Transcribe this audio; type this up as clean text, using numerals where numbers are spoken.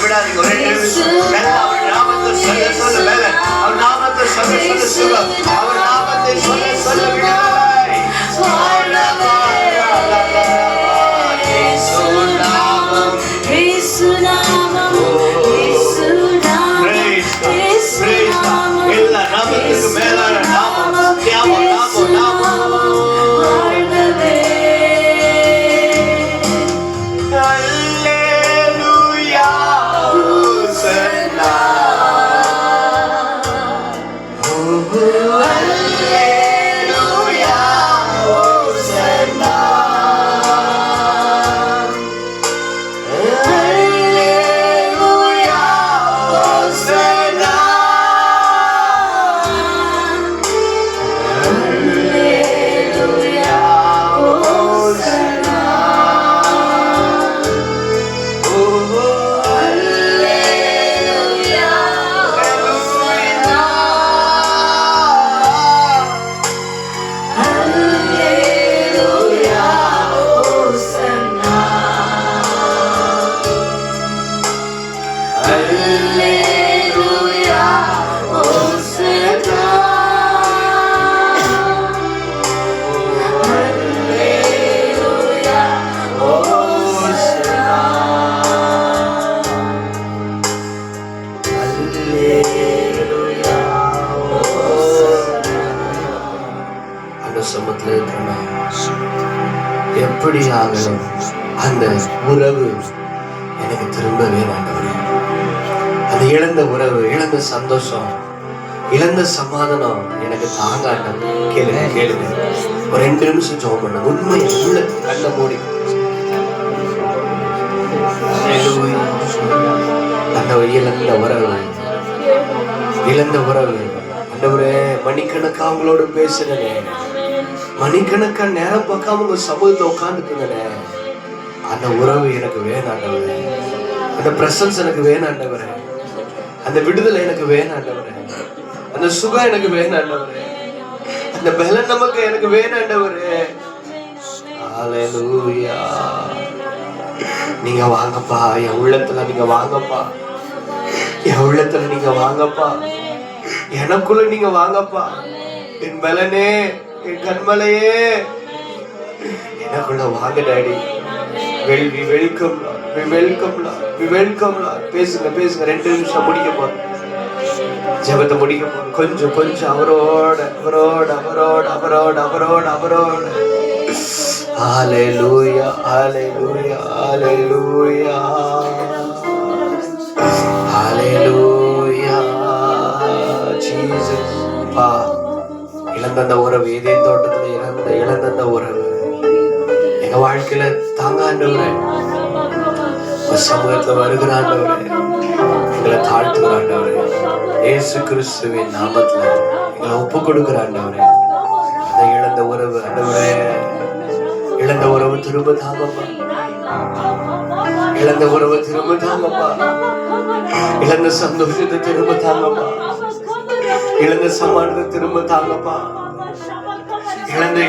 விடாதீங்க. ஒரு 2 நிமிஷம் அவர் நாமத்தை சொல்ல மேல, அவர் நாமத்தை சொல்ல சுகம், அவர் நாமத்தை சொல்ல விடுதலை. எல்லா நாமத்துக்கு மேலான நாமம் சமத்துல இருக்கணும். எப்படி ஆகணும் அந்த உறவு எனக்கு திரும்ப வேண்டாண்டவரே. அந்த இழந்த உறவு, இழந்த சந்தோஷம், இழந்த சமாதானம் எனக்கு தாங்காட்டம். கேளுங்க. ஒரு 2 நிமிஷம் ஜெபம் பண்ண. உண்மை உள்ள கண்ண மூடி அந்த இழந்த உறவு ஆண்டவரே, மணிக்கணக்கா அவங்களோட பேசுனே, மணிக்கணக்கா நேரம் பார்க்காம உங்க சமூகத்தை உட்காந்துக்குங்கண்ணே. அந்த உறவு எனக்கு வேணாண்டவரே, அந்த பிரசன்ஸ் எனக்கு வேணாண்டவரே, அந்த விடுதலை எனக்கு வேணாண்டவரே, அந்த சுகம் எனக்கு வேணாண்டவரே, அந்த பலன் நமக்கு எனக்கு வேணாண்டவரே. ஹல்லேலூயா. நீங்க வாங்கப்பா, என் உள்ளத்துல நீங்க வாங்கப்பா, என் உள்ளத்துல நீங்க வாங்கப்பா, எனக்குள்ள நீங்க வாங்கப்பா. என் பலனே, என் கண்மலையே, எனக்குள்ள வாங்க டாடி. வெல்கம். பேசுங்க. 2 நிமிஷம் முடிக்க போறோம். ஜெபத்தை முடிக்க போறோம். கொஞ்சம் அவரோட. ஹல்லேலூயா. ஜீசஸ். பா, இழந்த உறவு, இதே தோட்டத்துல இழந்த உறவு எங்க வாழ்க்கையில தாங்காண்டவரே, சமூகத்துல வருகிறாண்டவரே, எங்களை தாழ்த்துகிறாண்டவரே, இயேசு கிறிஸ்துவின் நாமத்துல எங்களை ஒப்பு கொடுக்கிறாண்டவரே. அந்த இழந்த உறவு ஆண்டவரே, இழந்த உறவு திரும்ப தாங்கப்பா, இழந்த உறவு திரும்ப தாங்கப்பா, இழந்த சந்தோஷத்தை திரும்ப தாங்கப்பா, இழந்த சமாதானத்தை திரும்ப தாங்கப்பா, இழந்த